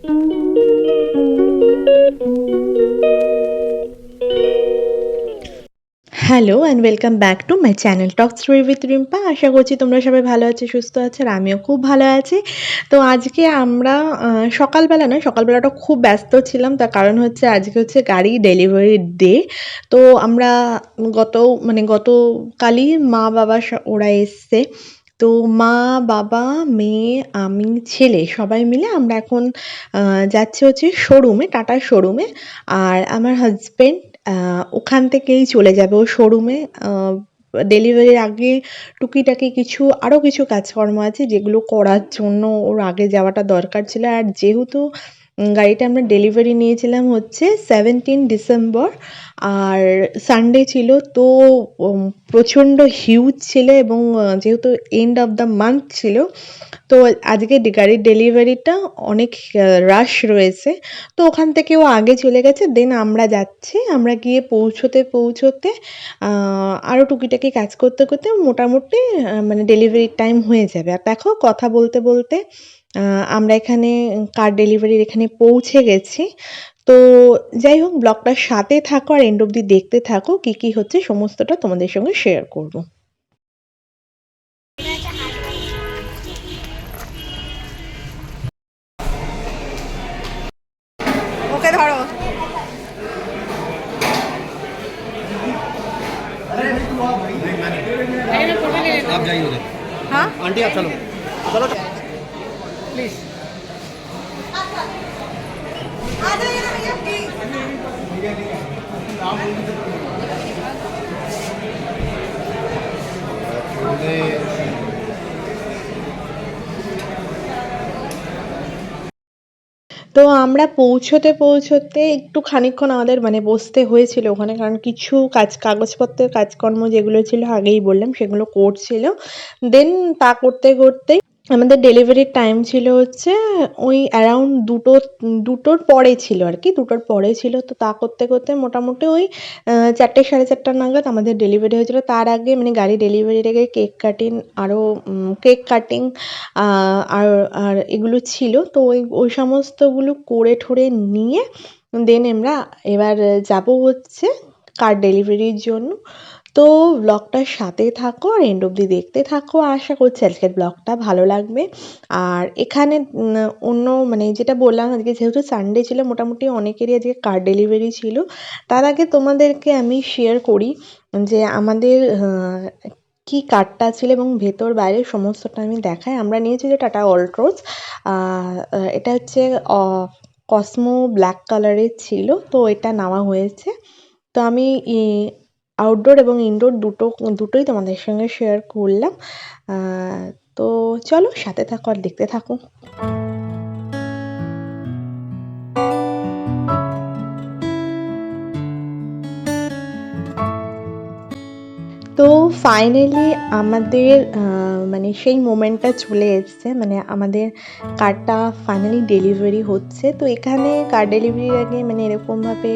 Hello and welcome back to my channel talk story with Rimpa. আশা করছি তোমরা সবাই ভালো আছো, সুস্থ আছো, আর আমিও খুব ভালো আছি। তো আজকে আমরা সকালবেলা নয়, সকালবেলাটা খুব ব্যস্ত ছিলাম। তার কারণ হচ্ছে আজকে হচ্ছে গাড়ি ডেলিভারির ডে। তো আমরা গত গতকালই মা বাবা ওরা এসছে। তো মা, বাবা, মেয়ে, আমি, ছেলে সবাই মিলে আমরা এখন যাচ্ছি হচ্ছে শোরুমে, টাটার শোরুমে। আর আমার হাসব্যান্ড ওখান থেকেই চলে যাবে ও শোরুমে। ডেলিভারির আগে টুকিটাকি আরও কিছু কাজকর্ম আছে যেগুলো করার জন্য ওর আগে যাওয়াটা দরকার ছিল। আর যেহেতু গাড়িটা আমরা ডেলিভারি নিয়েছিলাম হচ্ছে 17 ডিসেম্বর, আর সানডে ছিল, তো প্রচণ্ড হিউজ ছিল এবং যেহেতু এন্ড অফ দ্য মান্থ ছিল, তো আজকে গাড়ির ডেলিভারিটা অনেক রাশ রয়েছে। তো ওখান থেকে ও আগে চলে গেছে, দেন আমরা যাচ্ছি। আমরা গিয়ে পৌঁছোতে আরও টুকিটাকি কাজ করতে করতে মোটামুটি মানে ডেলিভারির টাইম হয়ে যাবে। আর দেখো কথা বলতে বলতে আমরা এখানে কার ডেলিভারির এখানে পৌঁছে গেছি। তো যাই হোক, ব্লগটার সাথে থাকো আর এন্ড অব্দি দেখতে থাকো, কি কি হচ্ছে সমস্তটা তোমাদের সঙ্গে শেয়ার করব। ওকে ধরো। आप जाइए उधर। हाँ आंटी आप चलो चलो प्लीज आ जाइए ना भैया प्लीज। তো আমরা পৌঁছোতে একটু খানিকক্ষণ আমাদের মানে বসতে হয়েছিল ওখানে, কারণ কিছু কাগজপত্রের কাজকর্ম যেগুলো ছিল আগেই বললাম সেগুলো করছিল। দেন তা করতে করতেই আমাদের ডেলিভারির টাইম ছিল হচ্ছে ওই অ্যারাউন্ড দুটোর পরে ছিল আর কি, দুটোর পরে ছিল। তো তা করতে করতে মোটামুটি ওই 4টে সাড়ে 4টা নাগাদ আমাদের ডেলিভারি হয়েছিল। তার আগে মানে গাড়ি ডেলিভারির আগে কেক কাটিং আর আর এগুলো ছিল। তো ওই সমস্তগুলো করে ঠোরে নিয়ে দেন আমরা এবার যাব হচ্ছে কার ডেলিভারির জন্য। তো ব্লগটার সাথে থাকো আর এন্ড অব্দি দেখতে থাকো। আশা করছি আজকের ব্লগটা ভালো লাগবে। আর এখানে অন্য মানে যেটা বললাম, আজকে যেহেতু সানডে ছিল মোটামুটি অনেকেরই আজকে কার ডেলিভারি ছিল। তার আগে তোমাদেরকে আমি শেয়ার করি যে আমাদের কি কারটা ছিল এবং ভেতর বাইরে সমস্তটা আমি দেখাই। আমরা নিয়েছি যে টাটা অলট্রোজ। এটা হচ্ছে কসমো ব্ল্যাক কালারের ছিল, তো এটা নেওয়া হয়েছে। তো আমি আউটডোর এবং ইনডোর দুটোই তোমাদের সঙ্গে শেয়ার করলাম। তো চলো সাথে থাকো আর দেখতে থাকো। তো ফাইনালি আমাদের মানে সেই মোমেন্টটা চলে এসছে, মানে আমাদের কারটা ফাইনালি ডেলিভারি হচ্ছে। তো এখানে কার ডেলিভারির আগে মানে এরকমভাবে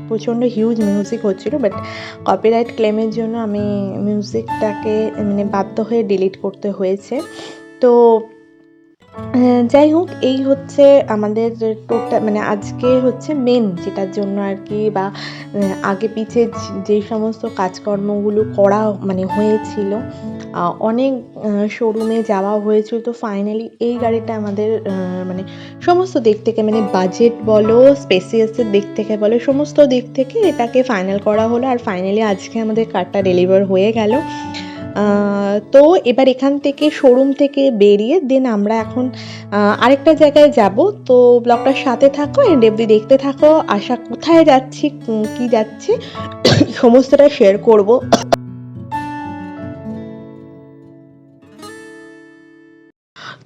প্রচণ্ড হিউজ মিউজিক হচ্ছিল, বাট কপিরাইট ক্লেমের জন্য আমি মিউজিকটাকে মানে বাধ্য হয়ে ডিলিট করতে হয়েছে। তো যাই হোক, এই হচ্ছে আমাদের টোটাল মানে আজকে হচ্ছে মেন যেটার জন্য আর কি, বা আগে পিছে যেই সমস্ত কাজকর্মগুলো করা মানে হয়েছিল, অনেক শোরুমে যাওয়া হয়েছিল। তো ফাইনালি এই গাড়িটা আমাদের মানে সমস্ত দিক থেকে মানে বাজেট বলো, স্পেসিয়াসের দিক থেকে বলো, সমস্ত দিক থেকে এটাকে ফাইনাল করা হলো। আর ফাইনালি আজকে আমাদের কারটা ডেলিভার হয়ে গেল। তো এবার এখান থেকে শোরুম থেকে বেরিয়ে দেন আমরা এখন আরেকটা জায়গায় যাব। তো ব্লগটার সাথে থাকো, এন্ড অবধি দেখতে থাকো। কোথায় যাচ্ছি, কি যাচ্ছি সমস্তটা শেয়ার করব।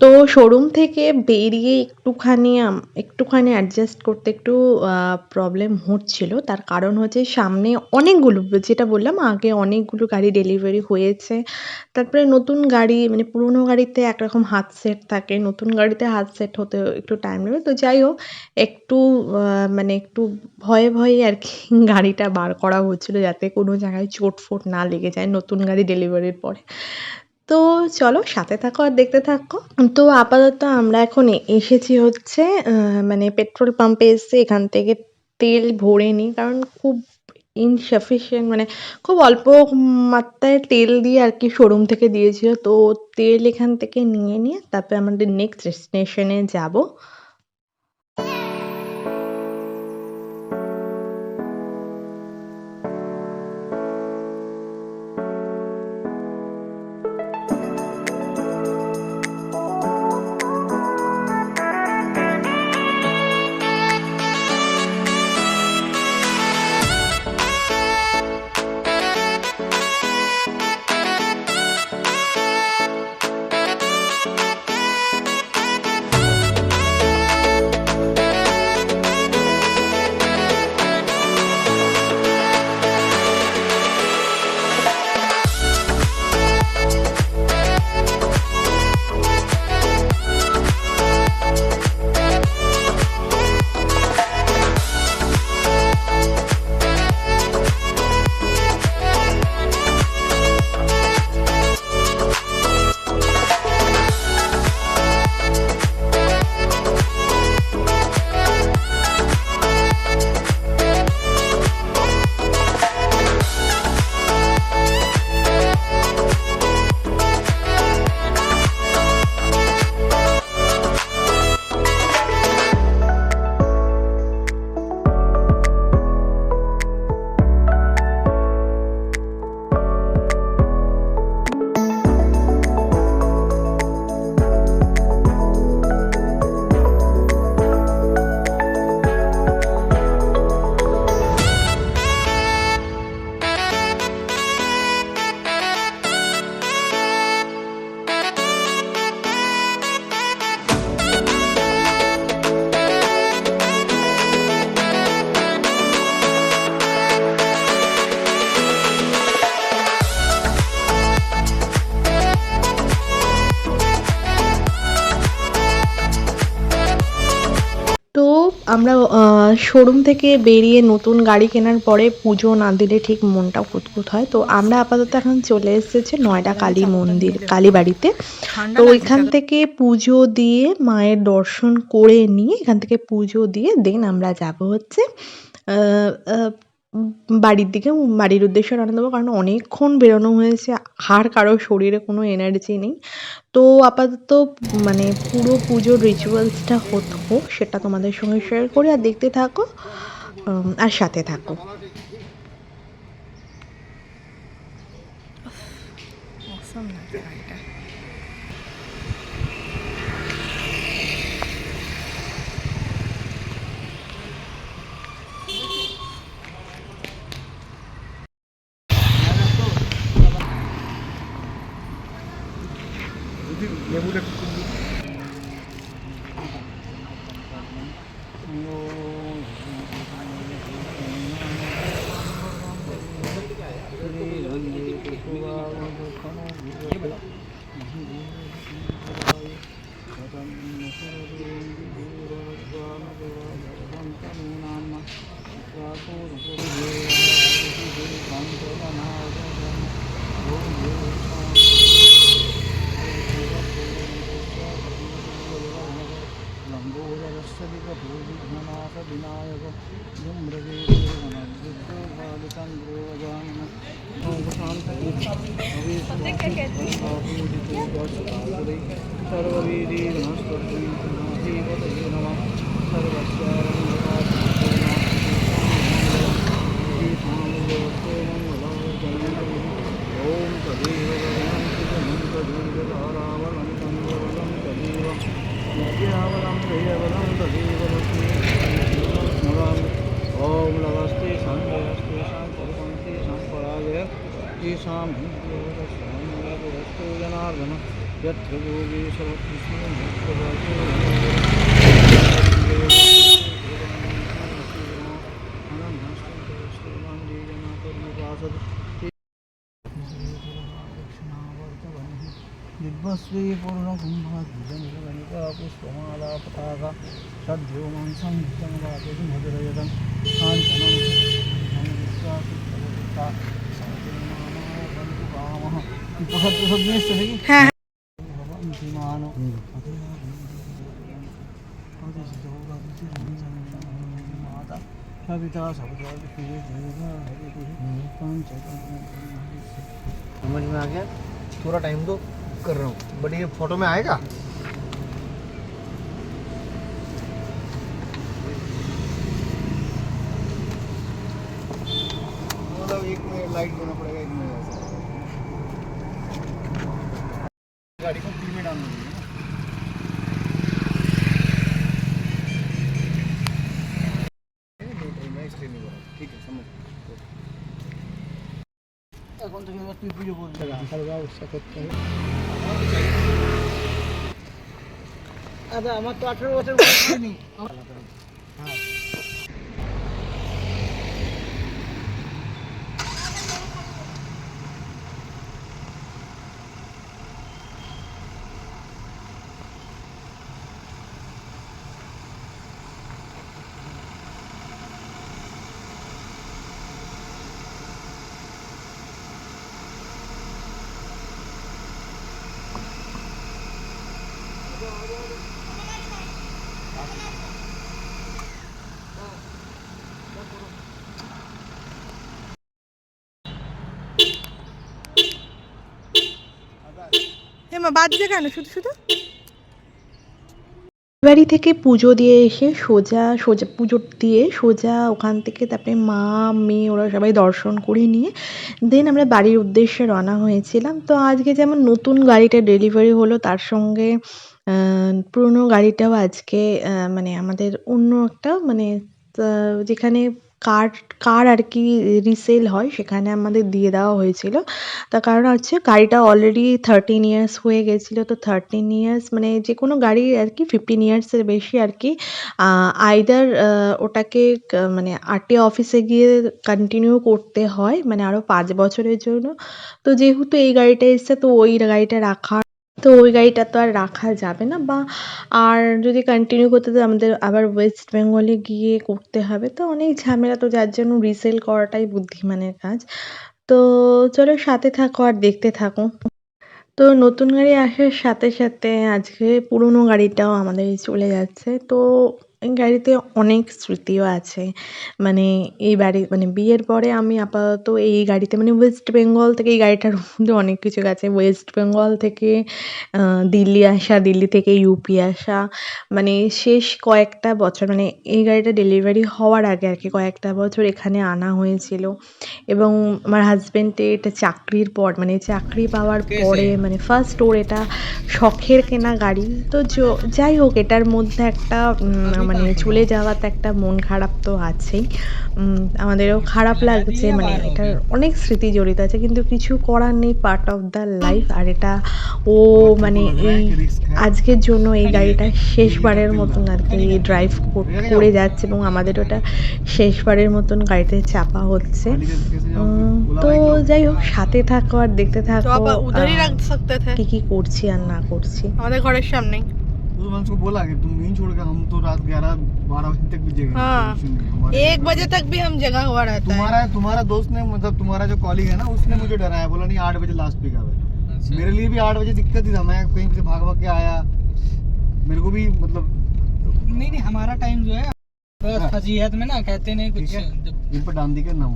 তো শোরুম থেকে বেরিয়ে একটুখানি অ্যাডজাস্ট করতে একটু প্রবলেম হচ্ছিল। তার কারণ হচ্ছে সামনে অনেকগুলো, যেটা বললাম আগে অনেকগুলো গাড়ি ডেলিভারি হয়েছে। তারপরে নতুন গাড়ি মানে পুরোনো গাড়িতে একরকম হাত সেট থাকে, নতুন গাড়িতে হাত সেট হতে একটু টাইম নেবে। তো যাই হোক, একটু মানে একটু ভয়ে আর কি গাড়িটা বার করা হচ্ছিল যাতে কোনো জায়গায় চোট ফোট না লেগে যায় নতুন গাড়ি ডেলিভারির পরে। তো চলো সাথে থাকো আর দেখতে থাকো। তো আপাতত আমরা এখন এসেছি হচ্ছে মানে পেট্রোল পাম্পে এসে এখান থেকে তেল ভরে নিই। কারণ খুব ইনসাফিসিয়েন্ট মানে খুব অল্প মাত্রায় তেল দিয়ে আরকি শোরুম থেকে দিয়েছিল। তো তেল এখান থেকে নিয়ে তারপরে আমাদের নেক্সট ডেস্টিনেশন এ যাবো। তো আমরা শোরুম থেকে বেরিয়ে নতুন গাড়ি কেনার পরে পুজো না দিলে ঠিক মনটাও কুতকুত হয়। তো আমরা আপাতত এখন চলে এসেছি নয়ডা কালী মন্দির কালীবাড়িতে। তো ওইখান থেকে পুজো দিয়ে মায়ের দর্শন করে নিয়ে এখান থেকে পুজো দিয়ে দেন আমরা যাব হচ্ছে বাড়ির দিকে, বাড়ির উদ্দেশ্যে রওনা দেবো। কারণ অনেকক্ষণ বেরোনো হয়েছে, আর কারো শরীরে কোনো এনার্জি নেই। তো আপাতত মানে পুরো পুজোর রিচুয়ালসটা হোক সেটা তোমাদের সঙ্গে শেয়ার করি, আর দেখতে থাকো আর সাথে থাকো। অসম লাগছে গাড়িটা। লেবুটা ओम नमस्ते शांति शांति संपराय ईशां हिंदुवस्तु जनार्दन यत्र योगेश्वर कृष्ण दिव्यश्री पूर्णकुम्भध्वजनिका पुष्पमाला पताका सद्यो मांसं वाचति मधुरयतं काञ्चनं विश्वासिता सत्यमानः बन्धुकामः প্রসাদ প্রসাদ নিয়ে এসছে নাকি? হ্যাঁ समझ में आ गया। थोड़ा टाइम तो कर रहा हूँ, बट ये फोटो में आएगा। मतलब एक में लाइट देना पड़ेगा, एक में ऐसा। गाड़ी को फ्री में डालना पड़ेगा ना। मैं इसलिए नहीं बोला, ठीक है समझ। এখন থেকে এবার তুই পুজো করবি। রাখার ব্যবস্থা করতে হবে। আচ্ছা আমার তো 18 বছর বয়স হয়নি। মা বাজছে কেন শুধু শুধু? বাড়ি থেকে পুজো দিয়ে এসে সোজা সোজা পুজো দিয়ে সোজা ওখান থেকে তারপরে মা মেয়ে ওরা সবাই দর্শন করে নিয়ে দেন আমরা বাড়ির উদ্দেশ্যে রওনা হয়েছিলাম। তো আজকে যেমন নতুন গাড়িটা ডেলিভারি হলো তার সঙ্গে পুরোনো গাড়িটাও আজকে মানে আমাদের অন্য একটা মানে যেখানে কার কার আর কি রিসেল হয় সেখানে আমাদের দিয়ে দেওয়া হয়েছিল। তার কারণ হচ্ছে গাড়িটা অলরেডি 13 ইয়ার্স হয়ে গেছিলো। তো 13 ইয়ার্স মানে যে কোনো গাড়ি আর কি 15 ইয়ার্সের বেশি আর কি আইদার ওটাকে মানে আরটিও অফিসে গিয়ে কন্টিনিউ করতে হয় মানে আরও 5 বছরের জন্য। তো যেহেতু এই গাড়িটা এসছে তো ওই গাড়িটা তো ওই গাড়িটা তো আর রাখা যাবে না বা আর যদি কন্টিনিউ করতে তো আমাদের আবার ওয়েস্ট বেঙ্গলে গিয়ে করতে হবে। তো অনেক ঝামেলা, তো যার জন্য রিসেল করাটাই বুদ্ধিমানের কাজ। তো চলো সাথে থাকো আর দেখতে থাকো। তো নতুন গাড়ি আসার সাথে সাথে আজকে পুরোনো গাড়িটাও আমাদের চলে যাচ্ছে। তো এই গাড়িতে অনেক স্মৃতিও আছে। মানে এই বাড়ি মানে বিয়ের পরে আমি আপাতত এই গাড়িতে মানে ওয়েস্ট বেঙ্গল থেকে এই গাড়িটার মধ্যে অনেক কিছু গেছে। ওয়েস্ট বেঙ্গল থেকে দিল্লি আসা, দিল্লি থেকে ইউপি আসা, মানে শেষ কয়েকটা বছর মানে এই গাড়িটা ডেলিভারি হওয়ার আগে আর কি কয়েকটা বছর এখানে আনা হয়েছিল। এবং আমার হাজব্যান্ডের এটা চাকরির পর মানে চাকরি পাওয়ার পরে মানে ফার্স্ট ওর এটা শখের কেনা গাড়ি। তো যাই হোক এটার মধ্যে একটা মানে চলে যাওয়াতে একটা মন খারাপ তো আছেই। আমাদেরও খারাপ লাগছে, মানে এটার অনেক স্মৃতি জড়িত আছে কিন্তু কিছু করার নেই, পার্ট অফ দ্য লাইফ। আর এটা ও মানে এই আজকের জন্য এই গাড়িটা শেষবারের মতন আর কি ড্রাইভ করে যাচ্ছে এবং আমাদের ওটা শেষবারের মতন গাড়িতে চাপা হচ্ছে। তো যাই হোক সাথে থাকো আর দেখতে তো থাকো আপা उधर ही रख सकते थे কি কি করছি আর না করছি। আমাদের ঘরের সামনেই। उस को बोला कि तुम नहीं छोड़ के हम तो रात 11-12 बजे तक भी जगह हाँ, 1 बजे तक भी हम जगा हुआ रहता है। तुम्हारा दोस्त ने मतलब तुम्हारा जो कॉलीग है ना उसने मुझे डराया, बोला नहीं 8 बजे लास्ट पिकअप है। मेरे लिए भी 8 बजे दिक्कत ही था, मैं कहीं से भाग भाग के आया, मेरे को भी मतलब नहीं हमारा टाइम जो है बस फजीहत में ना कहते नहीं कुछ ठीक है इन पर डांदी के नाम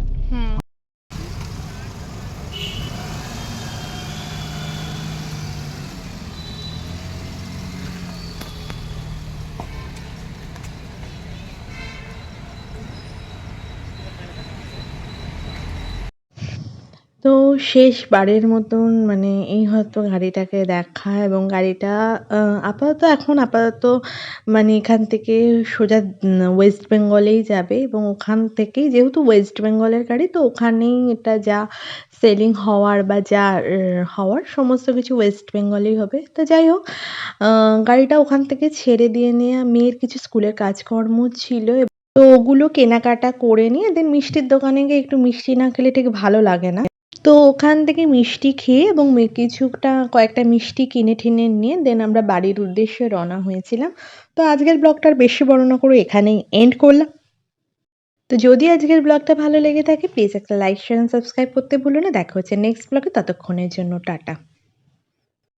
তো শেষবারের মতন মানে এই হয়তো গাড়িটাকে দেখা এবং গাড়িটা আপাতত মানে এখান থেকে সোজা ওয়েস্ট বেঙ্গলেই যাবে এবং ওখান থেকেই যেহেতু ওয়েস্ট বেঙ্গলের গাড়ি তো ওখানেই এটা যা সেলিং হওয়ার বা যা হওয়ার সমস্ত কিছু ওয়েস্ট বেঙ্গলেই হবে। তো যাই হোক গাড়িটা ওখান থেকে ছেড়ে দিয়ে নিয়ে মেয়ের কিছু স্কুলের কাজকর্ম ছিল, তো ওগুলো কেনাকাটা করে নিয়ে দেন মিষ্টির দোকানে গিয়ে একটু মিষ্টি না খেলে ঠিক ভালো লাগে না। তো ওখান থেকে মিষ্টি খেয়ে এবং কয়েকটা মিষ্টি কিনে টিনে নিয়ে দেন আমরা বাড়ির উদ্দেশ্যে রওনা হয়েছিলাম। তো আজকের ব্লগটা আর বেশি বড় না করে এখানেই এন্ড করলাম। তো যদি আজকের ব্লগটা ভালো লেগে থাকে প্লিজ একটা লাইক শেয়ার সাবস্ক্রাইব করতে ভুলো না। দেখা হচ্ছে নেক্সট ব্লগে, ততক্ষণের জন্য টাটা।